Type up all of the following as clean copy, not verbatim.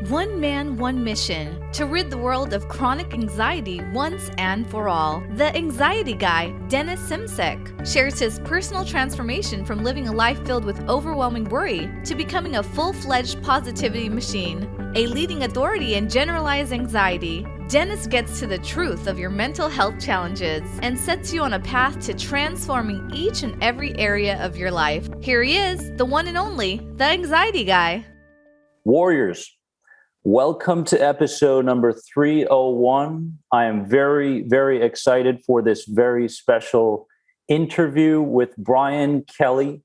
One man, one mission, to rid the world of chronic anxiety once and for all. The Anxiety Guy, Dennis Simsek, shares his personal transformation from living a life filled with overwhelming worry to becoming a full-fledged positivity machine. A leading authority in generalized anxiety, Dennis gets to the truth of your mental health challenges and sets you on a path to transforming each and every area of your life. Here he is, the one and only, the Anxiety Guy. Warriors, welcome to episode number 301. I am very, very excited for this very special interview with Brian Kelly.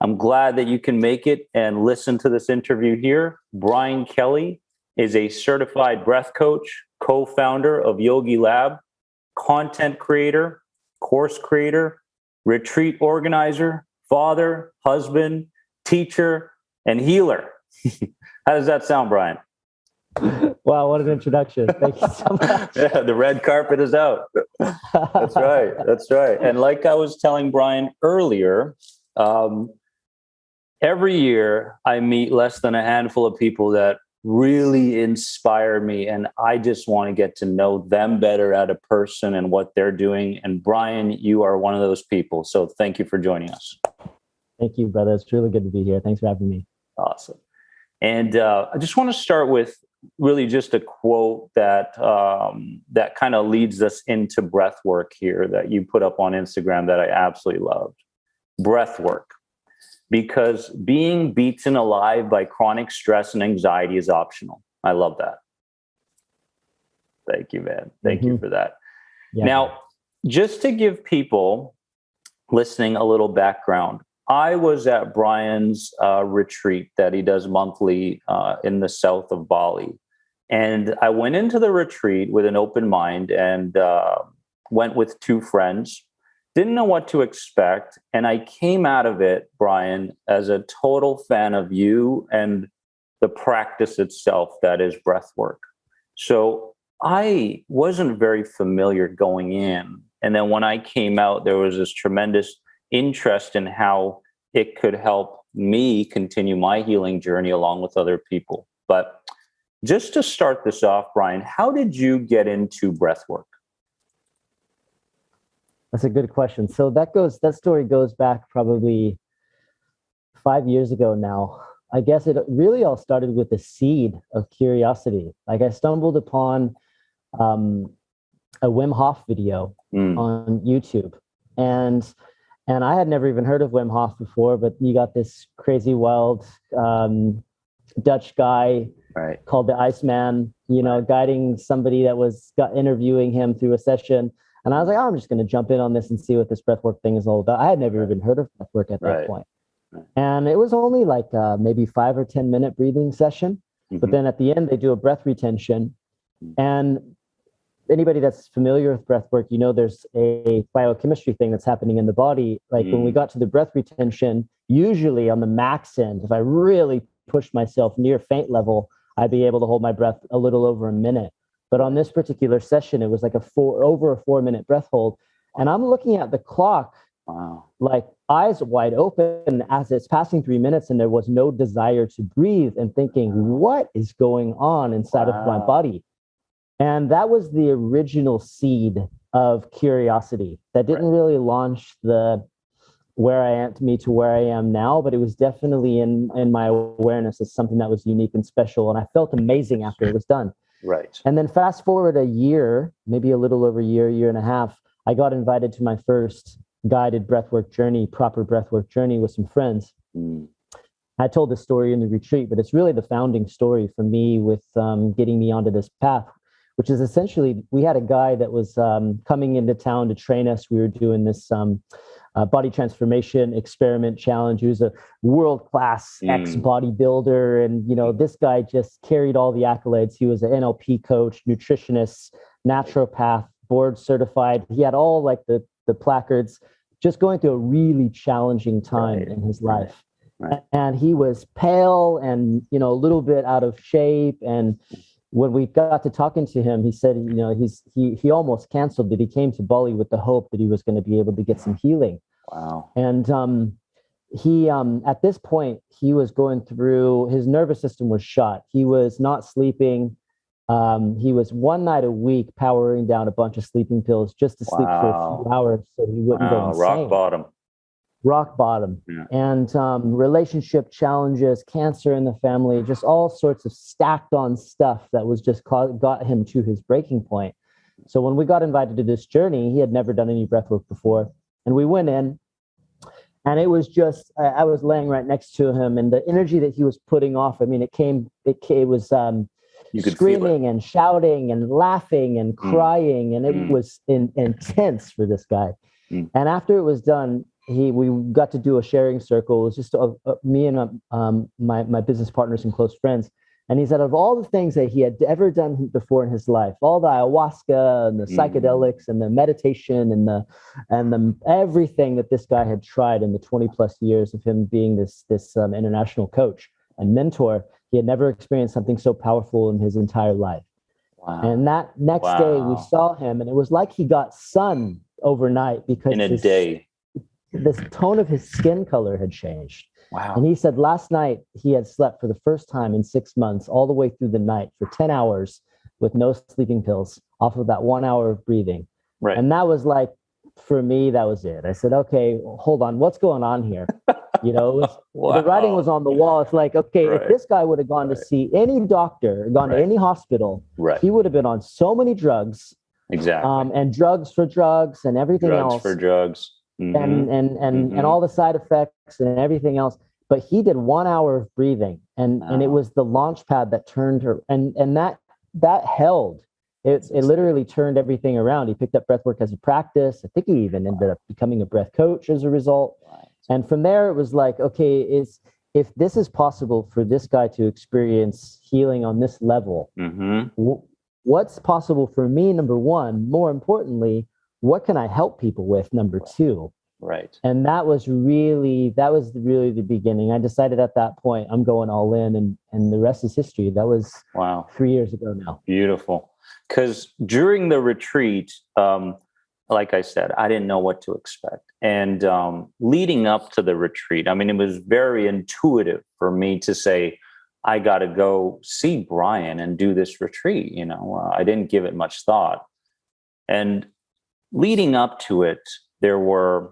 I'm glad that you can make it and listen to this interview here. Brian Kelly is a certified breath coach, co-founder of Yogi Lab, content creator, course creator, retreat organizer, father, husband, teacher, and healer. How does that sound, Brian? Wow, what an introduction. Thank you so much. Yeah, the red carpet is out. That's right. That's right. And like I was telling Brian earlier, every year I meet less than a handful of people that really inspire me, and I just want to get to know them better as a person and what they're doing. And Brian, you are one of those people. So thank you for joining us. Thank you, brother. It's really good to be here. Thanks for having me. Awesome. And I just want to start with really just a quote that that kind of leads us into breathwork here that you put up on Instagram that I absolutely loved. Breathwork. Because being beaten alive by chronic stress and anxiety is optional. I love that. Thank you, man. Thank you for that. Yeah. Now, just to give people listening a little background, I was at Brian's retreat that he does monthly in the south of Bali. And I went into the retreat with an open mind and went with two friends. Didn't know what to expect. And I came out of it, Brian, as a total fan of you and the practice itself that is breathwork. So I wasn't very familiar going in. And then when I came out, there was this tremendous interest in how it could help me continue my healing journey along with other people. But just to start this off, Brian, how did you get into breathwork? That's a good question. So that story goes back probably 5 years ago now. I guess it really all started with the seed of curiosity. Like I stumbled upon a Wim Hof video on YouTube, and I had never even heard of Wim Hof before. But you got this crazy, wild Dutch guy called the Iceman, guiding somebody that was interviewing him through a session. And I was like, I'm just going to jump in on this and see what this breathwork thing is all about. I had never even heard of breathwork at that point. And it was only like maybe 5 or 10 minute breathing session. But then at the end, they do a breath retention. And anybody that's familiar with breathwork, there's a biochemistry thing that's happening in the body. Like when we got to the breath retention, usually on the max end, if I really pushed myself near faint level, I'd be able to hold my breath a little over a minute. But on this particular session, it was like over a 4 minute breath hold. And I'm looking at the clock, like eyes wide open as it's passing 3 minutes, and there was no desire to breathe, and thinking, what is going on inside of my body? And that was the original seed of curiosity that didn't really launch where I am to where I am now, but it was definitely in my awareness as something that was unique and special. And I felt amazing after it was done. Right. And then fast forward a year, maybe a little over a year and a half, I got invited to my first guided breathwork journey, proper breathwork journey with some friends. I told this story in the retreat, but it's really the founding story for me with getting me onto this path, which is essentially, we had a guy that was coming into town to train us. We were doing this body transformation experiment challenge. He was a world-class ex-bodybuilder. And, this guy just carried all the accolades. He was an NLP coach, nutritionist, naturopath, board certified. He had all like the placards, just going through a really challenging time in his life. And he was pale and, a little bit out of shape. And when we got to talking to him, he said, he almost canceled it. He came to Bali with the hope that he was going to be able to get some healing. Wow. And he at this point, he was going through, his nervous system was shot. He was not sleeping. He was one night a week powering down a bunch of sleeping pills just to sleep for a few hours so he wouldn't go insane. Rock bottom. Yeah. And relationship challenges, cancer in the family, just all sorts of stacked on stuff that was just got him to his breaking point. So when we got invited to this journey, he had never done any breath work before. And we went in, and it was just, I was laying right next to him, and the energy that he was putting off, I mean, it was screaming and shouting and laughing and crying, and it was intense for this guy. And after it was done, we got to do a sharing circle. It was just me and my business partners and close friends. And he said, of all the things that he had ever done before in his life, all the ayahuasca and the psychedelics and the meditation and the everything that this guy had tried in the 20 plus years of him being this international coach and mentor, he had never experienced something so powerful in his entire life. Wow. And that next day we saw him, and it was like he got sun overnight, because in a day, this tone of his skin color had changed. Wow. And he said last night he had slept for the first time in 6 months, all the way through the night for 10 hours with no sleeping pills, off of that 1 hour of breathing. Right. And that was like, for me, that was it. I said, okay, hold on, what's going on here? You know, the writing was on the wall. It's like, okay, if this guy would have gone to see any doctor, gone to any hospital, he would have been on so many drugs. Exactly. And drugs for drugs and everything else. Drugs for drugs. And all the side effects and everything else. But he did 1 hour of breathing, and it was the launch pad that turned her, and that held. It literally turned everything around. He picked up breathwork as a practice. I think he even ended up becoming a breath coach as a result. And from there, it was like, okay, if this is possible for this guy to experience healing on this level, what's possible for me, number one? More importantly, what can I help people with, number two? Right. And that was really the beginning. I decided at that point, I'm going all in, and the rest is history. That was 3 years ago now. Beautiful. Because during the retreat, like I said, I didn't know what to expect. And leading up to the retreat, I mean, it was very intuitive for me to say, I got to go see Brian and do this retreat. You know, I didn't give it much thought. And leading up to it, there were a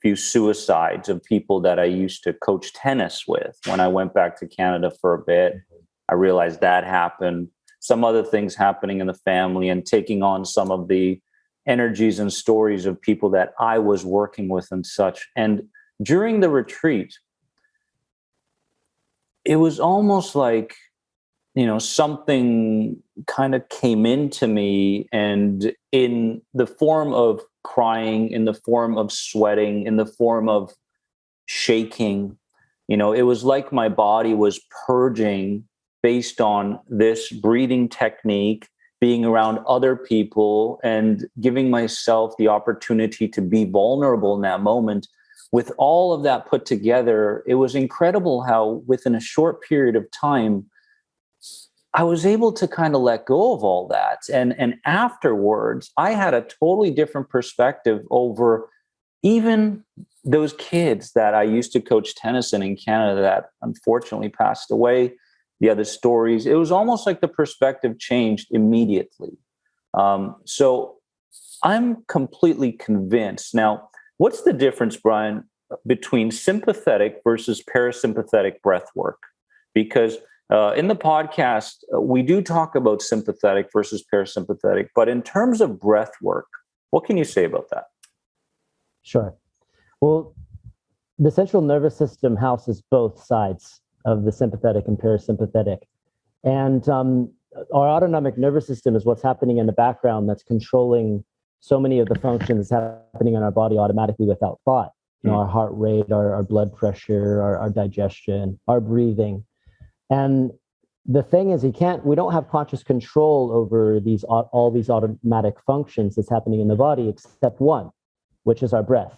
few suicides of people that I used to coach tennis with. When I went back to Canada for a bit, I realized that happened. Some other things happening in the family, and taking on some of the energies and stories of people that I was working with and such. And during the retreat, it was almost like, you know, something kind of came into me, and in the form of crying, in the form of sweating, in the form of shaking, you know, it was like my body was purging based on this breathing technique, being around other people, and giving myself the opportunity to be vulnerable in that moment. With all of that put together, it was incredible how within a short period of time, I was able to kind of let go of all that. And afterwards, I had a totally different perspective over even those kids that I used to coach tennis in Canada that unfortunately passed away, the other stories. It was almost like the perspective changed immediately. So I'm completely convinced. Now, what's the difference, Brian, between sympathetic versus parasympathetic breath work? Because in the podcast, we do talk about sympathetic versus parasympathetic, but in terms of breath work, what can you say about that? Sure. Well, the central nervous system houses both sides of the sympathetic and parasympathetic. And our autonomic nervous system is what's happening in the background that's controlling so many of the functions happening in our body automatically without thought. You know, our heart rate, our blood pressure, our digestion, our breathing. And the thing is, we don't have conscious control over all these automatic functions that's happening in the body, except one, which is our breath.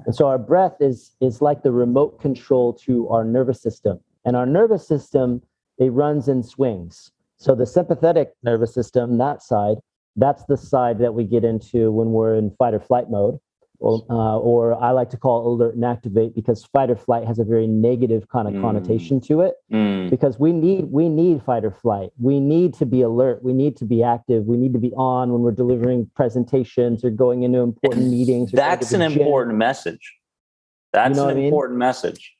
And so our breath is like the remote control to our nervous system. And our nervous system, it runs in swings. So the sympathetic nervous system, that side, that's the side that we get into when we're in fight or flight mode. or I like to call alert and activate, because fight or flight has a very negative kind of connotation to it. Because we need fight or flight. We need to be alert. We need to be active. We need to be on when we're delivering presentations or going into important meetings. That's an important message. That's an important message.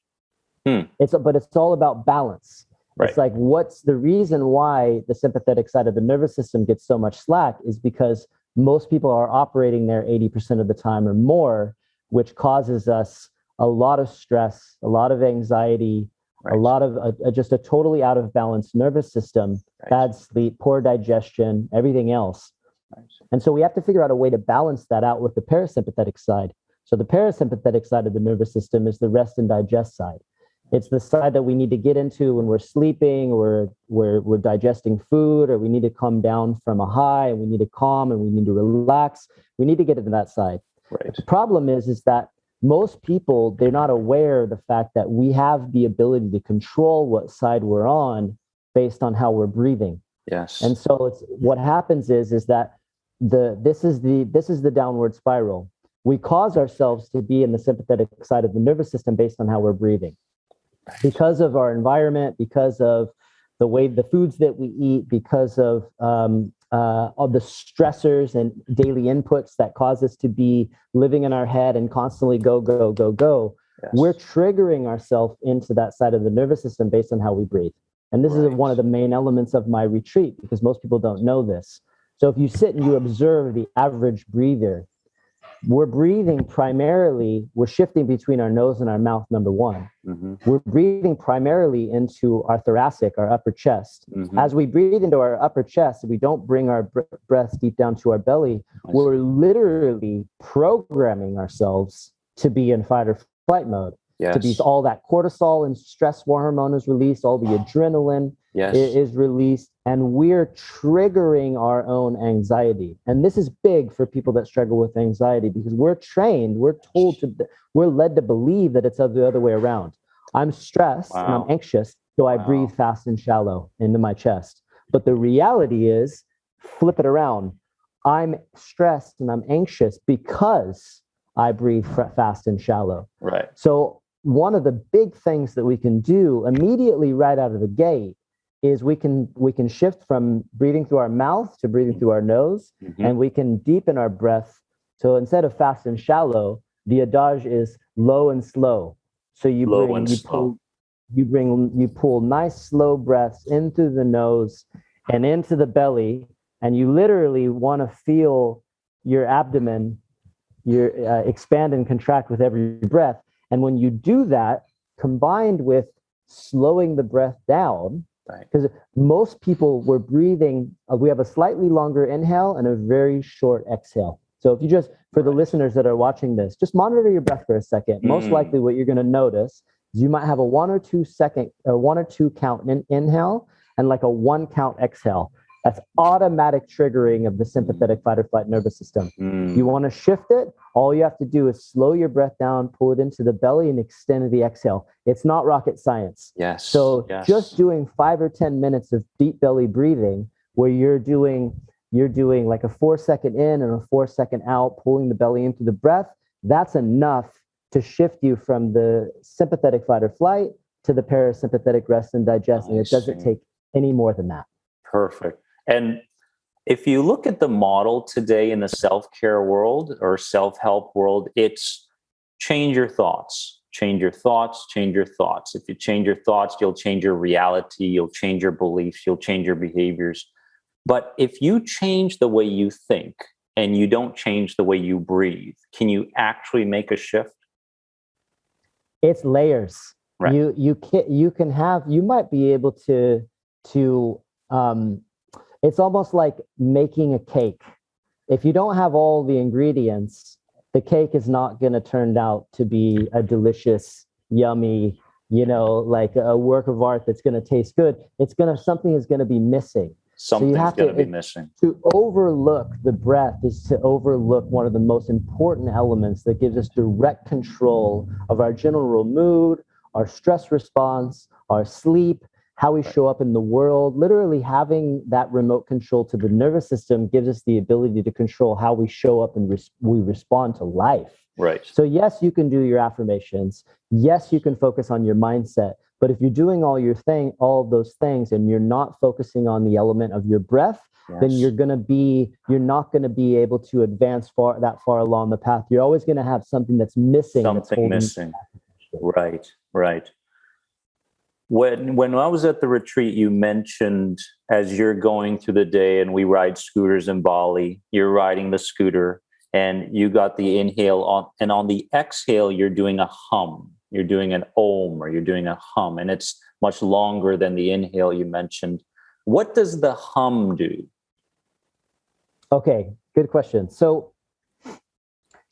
But it's all about balance. Right. It's like, what's the reason why the sympathetic side of the nervous system gets so much slack is because most people are operating there 80% of the time or more, which causes us a lot of stress, a lot of anxiety, a lot of just a totally out of balance nervous system, bad sleep, poor digestion, everything else. And so we have to figure out a way to balance that out with the parasympathetic side. So the parasympathetic side of the nervous system is the rest and digest side. It's the side that we need to get into when we're sleeping, or we're digesting food, or we need to come down from a high, and we need to calm, and we need to relax. We need to get into that side. Right. The problem is that most people, they're not aware of the fact that we have the ability to control what side we're on based on how we're breathing. Yes. And so what happens is that this is the downward spiral. We cause ourselves to be in the sympathetic side of the nervous system based on how we're breathing. Because of our environment, because of the way the foods that we eat, because of the stressors and daily inputs that cause us to be living in our head and constantly go. Yes. We're triggering ourselves into that side of the nervous system based on how we breathe. And this is one of the main elements of my retreat, because most people don't know this. So if you sit and you observe the average breather, we're breathing primarily, we're shifting between our nose and our mouth, number one. Mm-hmm. We're breathing primarily into our thoracic, our upper chest. Mm-hmm. As we breathe into our upper chest, we don't bring our breath deep down to our belly. We're literally programming ourselves to be in fight or flight mode. Yes. To be all that cortisol and stress hormone is released, all the adrenaline is released, and we're triggering our own anxiety. And this is big for people that struggle with anxiety, because we're trained, we're led to believe that it's the other way around. I'm stressed and I'm anxious, so I breathe fast and shallow into my chest. But the reality is, flip it around. I'm stressed and I'm anxious because I breathe fast and shallow. Right. So one of the big things that we can do immediately right out of the gate is we can shift from breathing through our mouth to breathing through our nose, and we can deepen our breath. So instead of fast and shallow, the adage is low and slow. So you pull nice slow breaths in through the nose and into the belly, and you literally want to feel your abdomen expand and contract with every breath. And when you do that, combined with slowing the breath down, because most people were breathing, we have a slightly longer inhale and a very short exhale. So if you just, for the listeners that are watching this, just monitor your breath for a second. Most likely what you're going to notice is you might have a 1 or 2 count inhale and like a 1 count exhale. That's automatic triggering of the sympathetic fight or flight nervous system. You want to shift it, all you have to do is slow your breath down, pull it into the belly, and extend the exhale. It's not rocket science. Yes. So just doing 5 or 10 minutes of deep belly breathing, where you're doing like a 4-second in and a 4-second out, pulling the belly into the breath, that's enough to shift you from the sympathetic fight or flight to the parasympathetic rest and digest. And it doesn't take any more than that. Perfect. And if you look at the model today in the self-care world or self-help world, it's change your thoughts, change your thoughts, change your thoughts. If you change your thoughts, you'll change your reality, you'll change your beliefs, you'll change your behaviors. But if you change the way you think and you don't change the way you breathe, can you actually make a shift? It's layers. Right. You might be able to it's almost like making a cake. If you don't have all the ingredients, the cake is not going to turn out to be a delicious, yummy, like a work of art that's going to taste good. Something is going to be missing. Something's going to be missing. To overlook the breath is to overlook one of the most important elements that gives us direct control of our general mood, our stress response, our sleep, how we show up in the world. Literally having that remote control to the nervous system gives us the ability to control how we show up and we respond to life. Right. So yes, you can do your affirmations. Yes, you can focus on your mindset. But if you're doing all of those things and you're not focusing on the element of your breath, then you're not going to be able to advance that far along the path. You're always going to have something that's missing. Something missing. Right. When I was at the retreat, you mentioned as you're going through the day, and we ride scooters in Bali, you're riding the scooter and you got the inhale on, and on the exhale, you're doing a hum. You're doing an om, or you're doing a hum, and it's much longer than the inhale you mentioned. What does the hum do? Okay, good question. So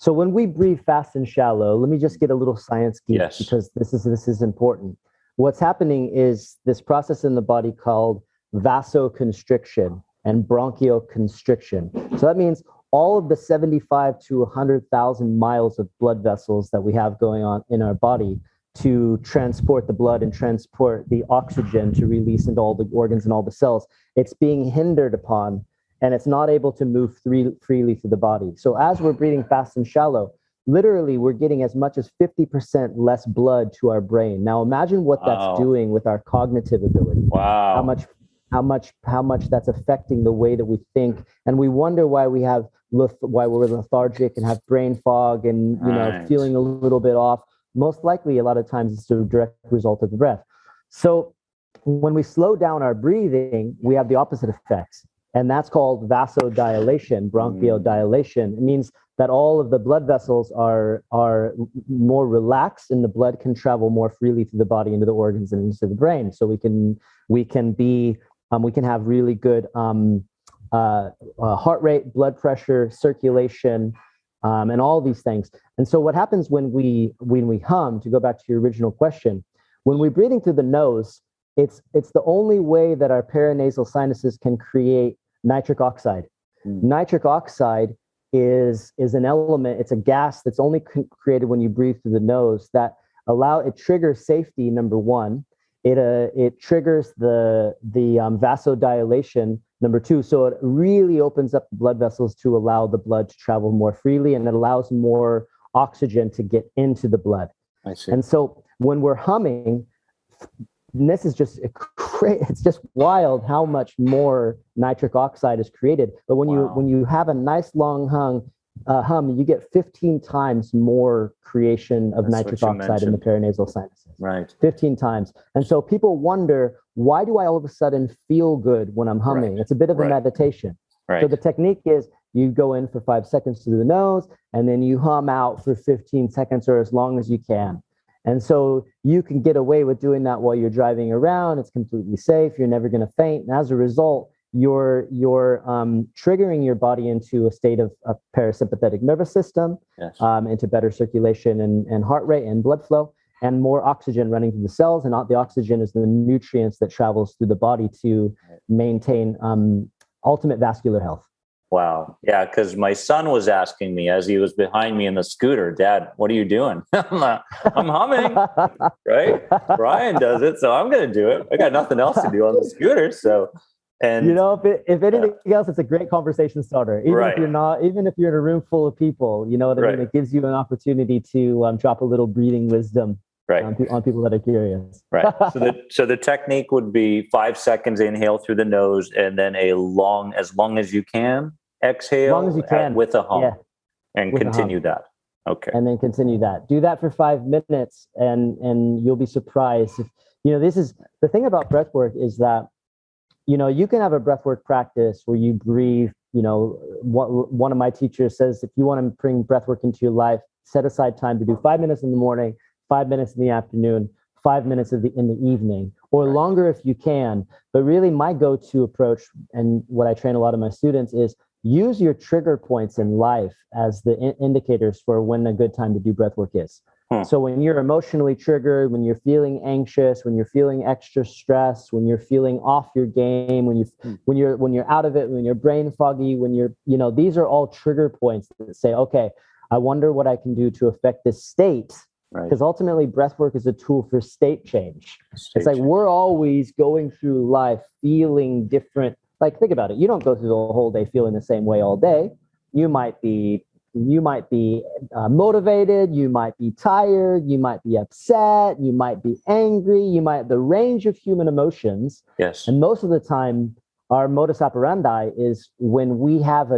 when we breathe fast and shallow, let me just get a little science geek, because this is important. What's happening is this process in the body called vasoconstriction and bronchoconstriction. So that means all of the 75 to 100,000 miles of blood vessels that we have going on in our body to transport the blood and transport the oxygen to release into all the organs and all the cells, it's being hindered upon, and it's not able to move freely through the body. So as we're breathing fast and shallow, literally we're getting as much as 50% less blood to our brain. Now imagine what that's doing with our cognitive ability. Wow. How much that's affecting the way that we think. And we wonder why why we're lethargic and have brain fog and feeling a little bit off. Most likely a lot of times it's a direct result of the breath. So when we slow down our breathing, we have the opposite effects. And that's called vasodilation, bronchiodilation. It means that all of the blood vessels are more relaxed, and the blood can travel more freely through the body into the organs and into the brain. So we can have really good heart rate, blood pressure, circulation, and all these things. And so what happens when we hum, to go back to your original question, when we're breathing through the nose, it's the only way that our paranasal sinuses can create nitric oxide. Nitric oxide is an element, it's a gas that's only created when you breathe through the nose, that it triggers safety, number one. It triggers the vasodilation, number two. So it really opens up the blood vessels to allow the blood to travel more freely, and it allows more oxygen to get into the blood. I see. And so when we're humming, and this is just it's just wild how much more nitric oxide is created. But when you have a nice long hum, you get 15 times more creation of nitric oxide in the paranasal sinuses. Right. 15 times. And so people wonder, why do I all of a sudden feel good when I'm humming? Right. It's a bit of a meditation. Right. So the technique is you go in for 5 seconds through the nose, and then you hum out for 15 seconds or as long as you can. And so you can get away with doing that while you're driving around. It's completely safe. You're never going to faint. And as a result, you're triggering your body into a state of a parasympathetic nervous system, into better circulation and heart rate and blood flow, and more oxygen running through the cells. And not the oxygen is the nutrients that travels through the body to maintain ultimate vascular health. Wow. Yeah, because my son was asking me as he was behind me in the scooter, Dad, what are you doing? I'm humming, right? Brian does it, so I'm going to do it. I got nothing else to do on the scooter, so. And if anything else, it's a great conversation starter. Even if you're in a room full of people, you know what I mean? It gives you an opportunity to drop a little breathing wisdom on people that are curious. Right. So the technique would be 5 seconds inhale through the nose, and then as long as you can exhale with a hum, and continue that. Okay. And then continue that. Do that for 5 minutes, and you'll be surprised. This is the thing about breathwork, is that you can have a breathwork practice where you breathe. One of my teachers says, if you want to bring breathwork into your life, set aside time to do 5 minutes in the morning, 5 minutes in the afternoon, 5 minutes in the evening, or longer if you can. But really, my go-to approach, and what I train a lot of my students, is use your trigger points in life as the indicators for when a good time to do breathwork is. So when you're emotionally triggered, when you're feeling anxious, when you're feeling extra stressed, when you're feeling off your game, when you're out of it, when you're brain foggy, these are all trigger points that say, okay, I wonder what I can do to affect this state. Because ultimately, breathwork is a tool for state change. It's like we're always going through life feeling different. Like, think about it. You don't go through the whole day feeling the same way all day. You might be You might be motivated, you might be tired, you might be upset, you might be angry, the range of human emotions. Yes. And most of the time, our modus operandi is when we have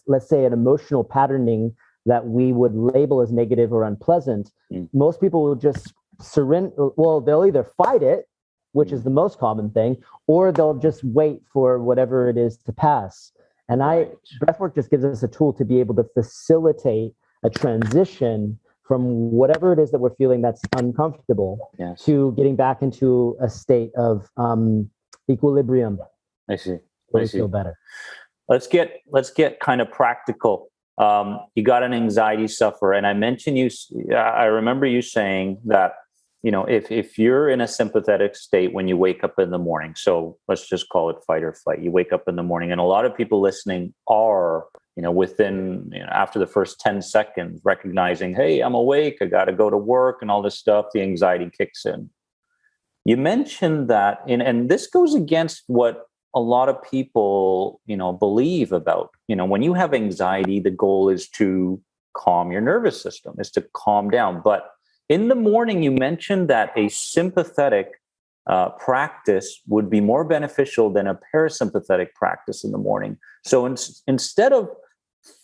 let's say, an emotional patterning that we would label as negative or unpleasant. Most people will just surrender. Well, they'll either fight it, which is the most common thing, or they'll just wait for whatever it is to pass. And breathwork just gives us a tool to be able to facilitate a transition from whatever it is that we're feeling that's uncomfortable to getting back into a state of equilibrium. I see. Where we feel better. Let's get kind of practical. You got an anxiety sufferer, and I remember you saying that, if you're in a sympathetic state when you wake up in the morning, so let's just call it fight or flight. You wake up in the morning, and a lot of people listening are, within, after the first 10 seconds, recognizing, hey, I'm awake, I got to go to work and all this stuff, the anxiety kicks in. You mentioned that, and this goes against what a lot of people, believe about, when you have anxiety, the goal is to calm your nervous system, is to calm down. But in the morning, you mentioned that a sympathetic practice would be more beneficial than a parasympathetic practice in the morning. So instead of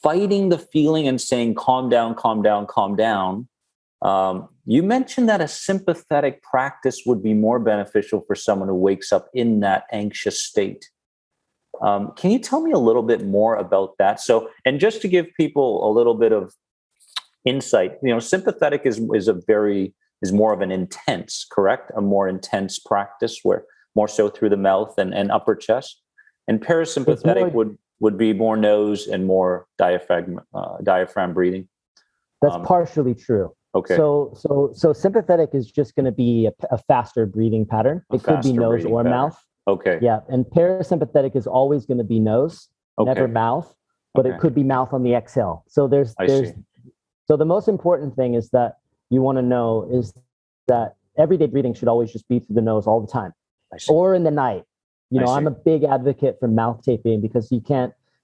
fighting the feeling and saying, calm down, calm down, calm down, you mentioned that a sympathetic practice would be more beneficial for someone who wakes up in that anxious state. Can you tell me a little bit more about that? So, and just to give people a little bit of insight, sympathetic is more of an intense, correct? A more intense practice, where more so through the mouth and upper chest. And parasympathetic would be more nose and more diaphragm breathing. That's partially true. Okay. So sympathetic is just going to be a faster breathing pattern. It could be nose or mouth. Okay. Yeah. And parasympathetic is always going to be nose, never mouth, but it could be mouth on the exhale. So so the most important thing is that you want to know is that everyday breathing should always just be through the nose all the time, or in the night. I'm a big advocate for mouth taping, because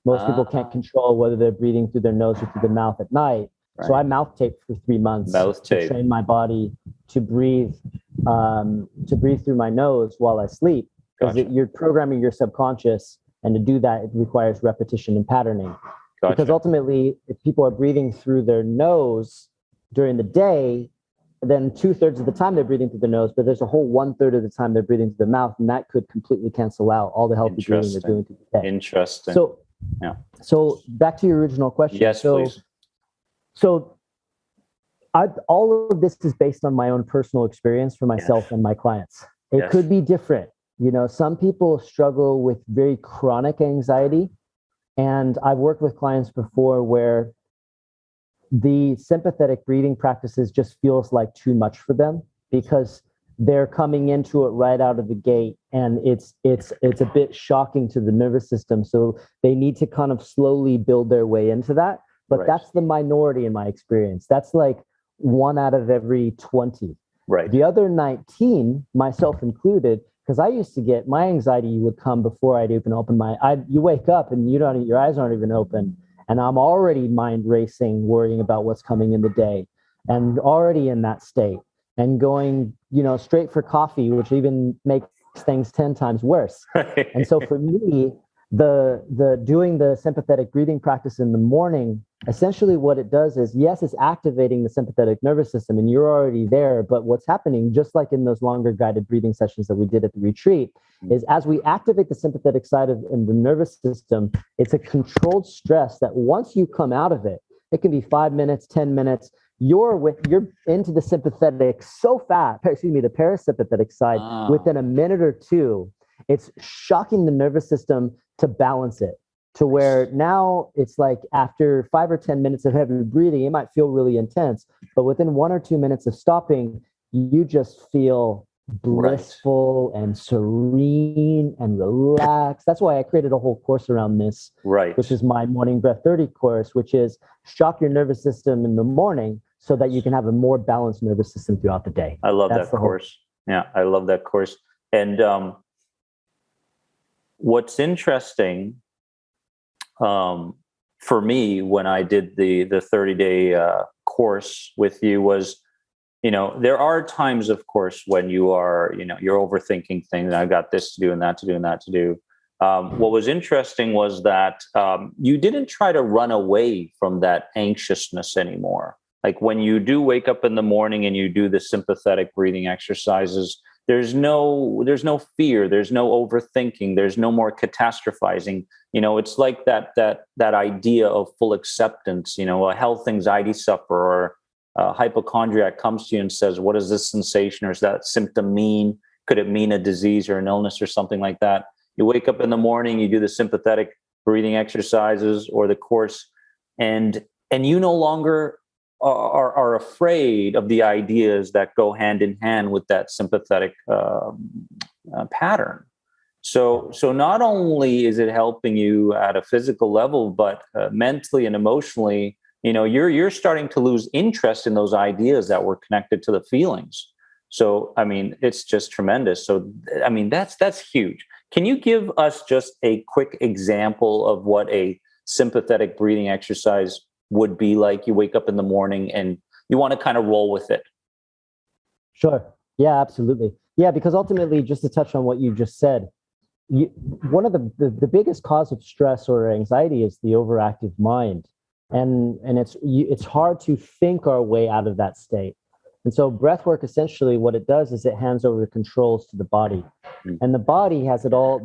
most people can't control whether they're breathing through their nose or through the mouth at night. Right. So I mouth taped for 3 months to train my body to breathe through my nose while I sleep. Because you're programming your subconscious, and to do that, it requires repetition and patterning. Gotcha. Because ultimately, if people are breathing through their nose during the day, then 2/3 of the time they're breathing through the nose, but there's a whole 1/3 of the time they're breathing through the mouth, and that could completely cancel out all the healthy breathing they're doing through the day. Interesting. So back to your original question. Yes, please. So all of this is based on my own personal experience for myself and my clients. It could be different. Some people struggle with very chronic anxiety. And I've worked with clients before where the sympathetic breathing practices just feels like too much for them, because they're coming into it right out of the gate, and it's a bit shocking to the nervous system. So they need to kind of slowly build their way into that. But that's the minority in my experience. That's like 1 out of every 20. Right. The other 19, myself included, because I used to get, my anxiety would come before I'd even open you wake up and your eyes aren't even open. And I'm already mind racing, worrying about what's coming in the day, and already in that state, and going, straight for coffee, which even makes things 10 times worse. And so for me, the doing the sympathetic breathing practice in the morning, essentially what it does is, yes, it's activating the sympathetic nervous system, and you're already there. But what's happening, just like in those longer guided breathing sessions that we did at the retreat, is as we activate the sympathetic side in the nervous system, it's a controlled stress that once you come out of it, it can be 5 minutes, 10 minutes, you're into the sympathetic so fast, the parasympathetic side, within a minute or two. It's shocking the nervous system to balance it, to where now it's like after 5 or 10 minutes of heavy breathing, it might feel really intense, but within 1 or 2 minutes of stopping, you just feel blissful and serene and relaxed. That's why I created a whole course around this, which is my Morning Breath 30 course, which is shock your nervous system in the morning so that you can have a more balanced nervous system throughout the day. I love that course. Yeah, I love that course. And what's interesting for me, when I did the 30-day course with you, was, there are times, of course, when you are, you're overthinking things. I got this to do and that to do and that to do. What was interesting was that you didn't try to run away from that anxiousness anymore. Like when you do wake up in the morning and you do the sympathetic breathing exercises, there's no fear, there's no overthinking, there's no more catastrophizing. It's like that idea of full acceptance. A health anxiety sufferer or a hypochondriac comes to you and says, what does this sensation or does that symptom mean? Could it mean a disease or an illness or something like that? You wake up in the morning, you do the sympathetic breathing exercises or the course, and you no longer are afraid of the ideas that go hand in hand with that sympathetic pattern. So not only is it helping you at a physical level, but mentally and emotionally, you're starting to lose interest in those ideas that were connected to the feelings. So, it's just tremendous. So, that's huge. Can you give us just a quick example of what a sympathetic breathing exercise would be like? You wake up in the morning and you want to kind of roll with it. Sure. Yeah, absolutely. Yeah, because ultimately, just to touch on what you just said, one of the biggest cause of stress or anxiety is the overactive mind. And it's hard to think our way out of that state. And so breath work, essentially what it does is it hands over the controls to the body. And the body has it all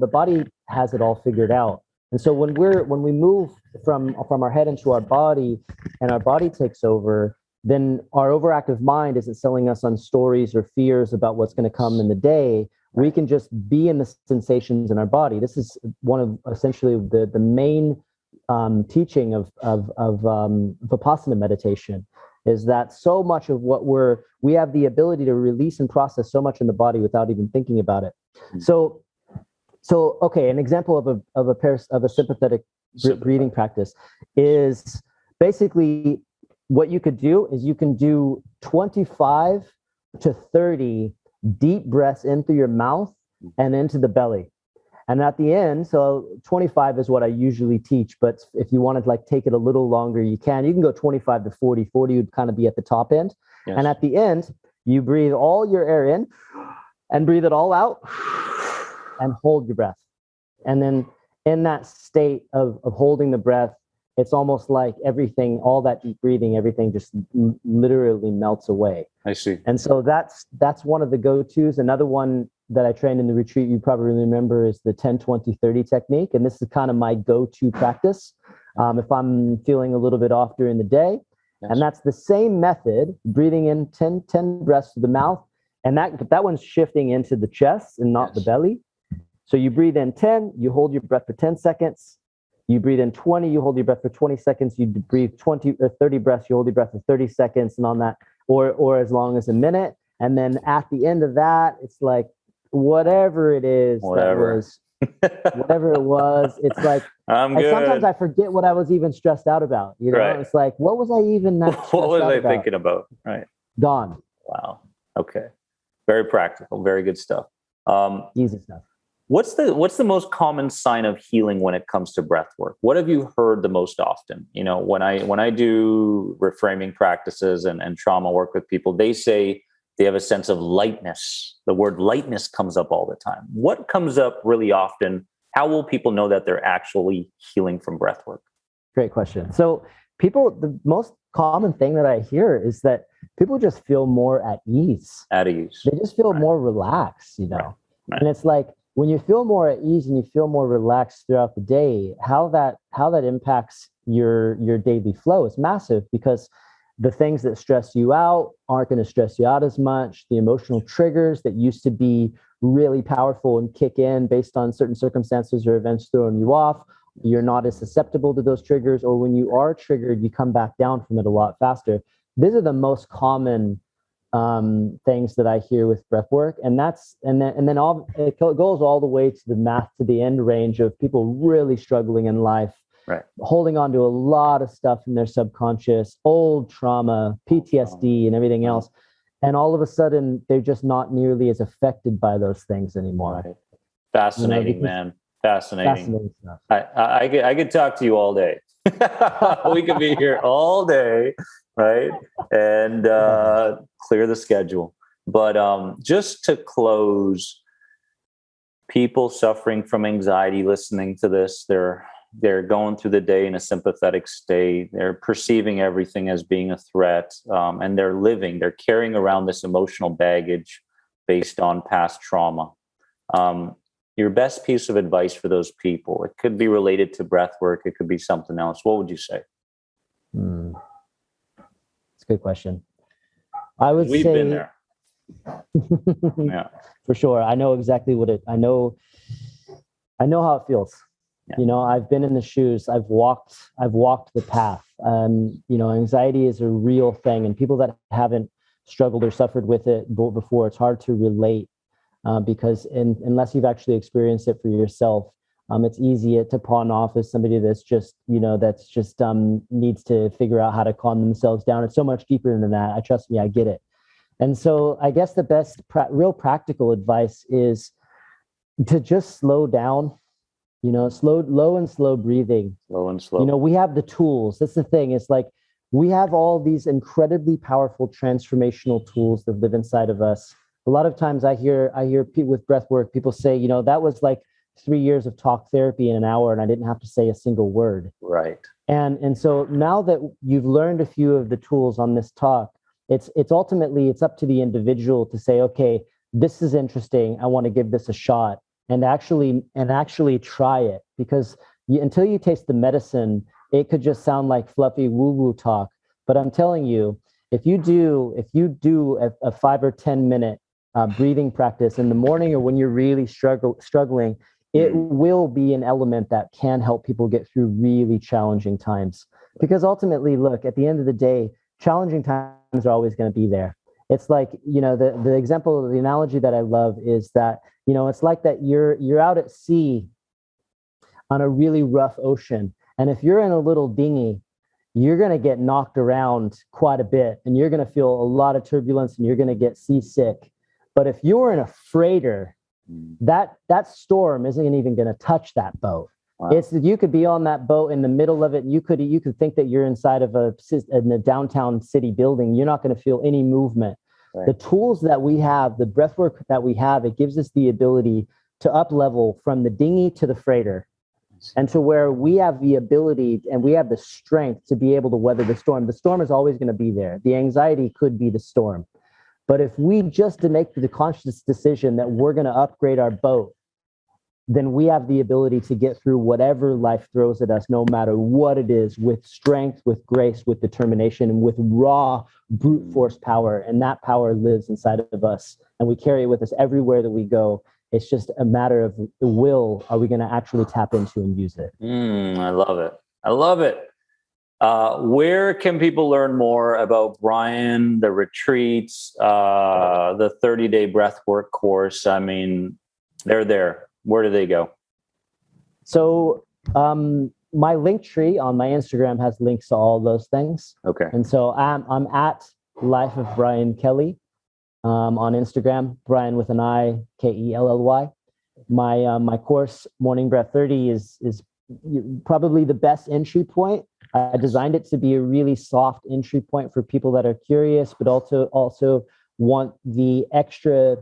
figured out. And so when we move from our head into our body and our body takes over, then our overactive mind isn't selling us on stories or fears about what's going to come in the day. We can just be in the sensations in our body. This is one of essentially the main teaching of Vipassana meditation, is that so much of what we have the ability to release and process so much in the body without even thinking about it. So okay, an example of a sympathetic breathing practice is basically what you could do is you can do 25 to 30 deep breaths in through your mouth and into the belly. And at the end, so 25 is what I usually teach, but if you want to take it a little longer, you can go 25 to 40. 40 would kind of be at the top end. Yes. And at the end, you breathe all your air in and breathe it all out and hold your breath. And then in that state of holding the breath, it's almost like everything, all that deep breathing, everything just literally melts away. I see. And so that's one of the go-tos. Another one that I trained in the retreat, you probably remember, is the 10-20-30 technique. And this is kind of my go-to practice if I'm feeling a little bit off during the day. Yes. And that's the same method, breathing in 10 breaths to the mouth. And that one's shifting into the chest and not the belly. So you breathe in 10, you hold your breath for 10 seconds. You breathe in 20, you hold your breath for 20 seconds. You breathe 20 or 30 breaths, you hold your breath for 30 seconds, and on that, or as long as a minute. And then at the end of that, it's like, whatever it is, whatever it was, it's like, sometimes I forget what I was even stressed out about. Right. It's like, what was I even what was I thinking about? Right. Gone. Wow. Okay. Very practical, very good stuff. Easy stuff. What's the most common sign of healing when it comes to breath work? What have you heard the most often? When I do reframing practices and trauma work with people, they say they have a sense of lightness. The word lightness comes up all the time. What comes up really often? How will people know that they're actually healing from breath work? Great question. So the most common thing that I hear is that people just feel more at ease. At ease. They just feel more relaxed, Right. And it's like, when you feel more at ease and you feel more relaxed throughout the day, how that impacts your daily flow is massive, because the things that stress you out aren't going to stress you out as much. The emotional triggers that used to be really powerful and kick in based on certain circumstances or events throwing you off, you're not as susceptible to those triggers, or when you are triggered, you come back down from it a lot faster. These are the most common things that I hear with breath work, and then it goes all the way to the math to the end range of people really struggling in life, right, holding on to a lot of stuff in their subconscious, old trauma, PTSD, and everything else, and all of a sudden they're just not nearly as affected by those things anymore. Right. Fascinating, man. Fascinating stuff. I could talk to you all day. We could be here all day, right? And clear the schedule. But just to close, people suffering from anxiety listening to this, they're going through the day in a sympathetic state. They're perceiving everything as being a threat, and they're carrying around this emotional baggage based on past trauma. Your best piece of advice for those people, it could be related to breath work, it could be something else. What would you say? It's a good question. We've been there. Yeah, for sure. I know exactly I know how it feels. Yeah. I've been in the shoes. I've walked the path. Anxiety is a real thing, and people that haven't struggled or suffered with it before, it's hard to relate because unless you've actually experienced it for yourself, it's easy to pawn off as somebody that's just needs to figure out how to calm themselves down. It's so much deeper than that. Trust me, I get it. And so I guess the best real practical advice is to just slow down, low and slow breathing. Slow and slow. We have the tools. That's the thing. It's like we have all these incredibly powerful transformational tools that live inside of us. A lot of times I hear people with breath work, people say, that was like 3 years of talk therapy in an hour and I didn't have to say a single word. Right. And so now that you've learned a few of the tools on this talk, it's ultimately up to the individual to say, okay, this is interesting. I want to give this a shot and actually try it, because until you taste the medicine, it could just sound like fluffy woo-woo talk. But I'm telling you, if you do a 5 or 10 minute breathing practice in the morning or when you're really struggling, it will be an element that can help people get through really challenging times. Because ultimately, look, at the end of the day, challenging times are always going to be there. It's like, the example, the analogy that I love is that, it's like that you're out at sea on a really rough ocean. And if you're in a little dinghy, you're going to get knocked around quite a bit and you're going to feel a lot of turbulence and you're going to get seasick. But if you're in a freighter, that storm isn't even going to touch that boat. Wow. You could be on that boat in the middle of it. And you could think that you're inside of a downtown city building. You're not going to feel any movement. Right. The tools that we have, the breath work that we have, it gives us the ability to up level from the dinghy to the freighter, and to where we have the ability and we have the strength to be able to weather the storm. The storm is always going to be there. The anxiety could be the storm. But if we just make the conscious decision that we're going to upgrade our boat, then we have the ability to get through whatever life throws at us, no matter what it is, with strength, with grace, with determination, and with raw brute force power. And that power lives inside of us. And we carry it with us everywhere that we go. It's just a matter of the will. Are we going to actually tap into and use it? I love it. I love it. Where can people learn more about Brian, the retreats, the 30-day breathwork course? I mean, they're there. Where do they go? So my link tree on my Instagram has links to all those things. Okay. And so I'm at Life of Brian Kelly on Instagram, Brian with an I, Kelly. My course, Morning Breath 30, is probably the best entry point. I designed it to be a really soft entry point for people that are curious, but also want the extra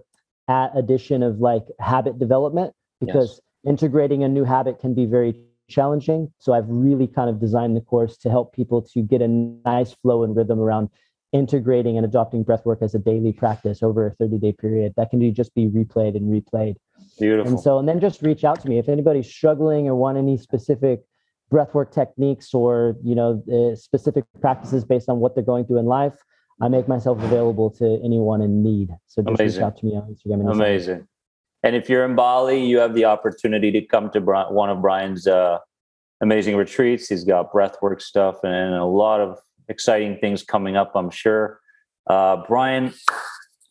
addition of like habit development, because integrating a new habit can be very challenging. So I've really kind of designed the course to help people to get a nice flow and rhythm around integrating and adopting breathwork as a daily practice over a 30-day period that can just be replayed and replayed. Beautiful. And then just reach out to me if anybody's struggling or want any specific breathwork techniques or specific practices based on what they're going through in life. I make myself available to anyone in need. So just reach out to me on Instagram. Amazing. And if you're in Bali, you have the opportunity to come to one of Brian's amazing retreats. He's got breathwork stuff and a lot of exciting things coming up, I'm sure. Brian,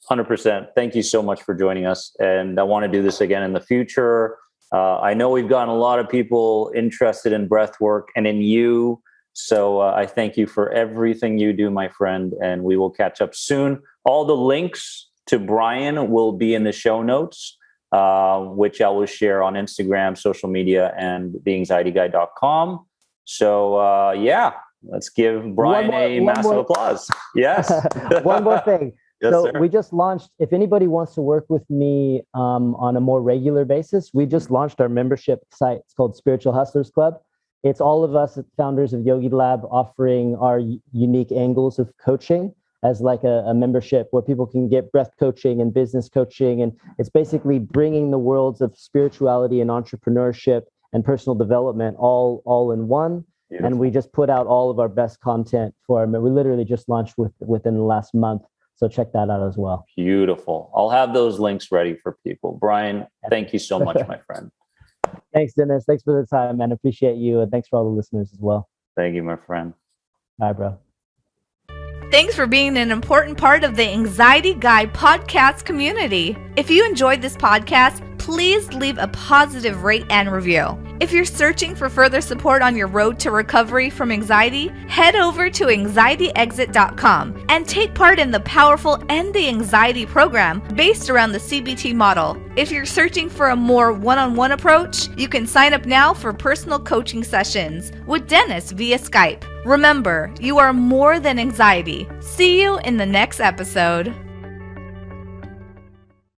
100%. Thank you so much for joining us. And I want to do this again in the future. I know we've gotten a lot of people interested in breathwork and in you. So I thank you for everything you do, my friend. And we will catch up soon. All the links to Brian will be in the show notes, which I will share on Instagram, social media, and theanxietyguy.com. So let's give Brian a massive applause. Yes. One more thing. Yes, so sir. we just launched, if anybody wants to work with me on a more regular basis, we just launched our membership site. It's called Spiritual Hustlers Club. It's all of us founders of Yogi Lab offering our unique angles of coaching as like a membership where people can get breath coaching and business coaching. And it's basically bringing the worlds of spirituality and entrepreneurship and personal development all in one. Beautiful. And we just put out all of our best content for them. We literally just launched within the last month. So check that out as well. Beautiful. I'll have those links ready for people. Brian, thank you so much, my friend. Thanks, Dennis. Thanks for the time, man. Appreciate you. And thanks for all the listeners as well. Thank you, my friend. Bye, bro. Thanks for being an important part of the Anxiety Guy podcast community. If you enjoyed this podcast, please leave a positive rate and review. If you're searching for further support on your road to recovery from anxiety, head over to anxietyexit.com and take part in the powerful End the Anxiety program based around the CBT model. If you're searching for a more one-on-one approach, you can sign up now for personal coaching sessions with Dennis via Skype. Remember, you are more than anxiety. See you in the next episode.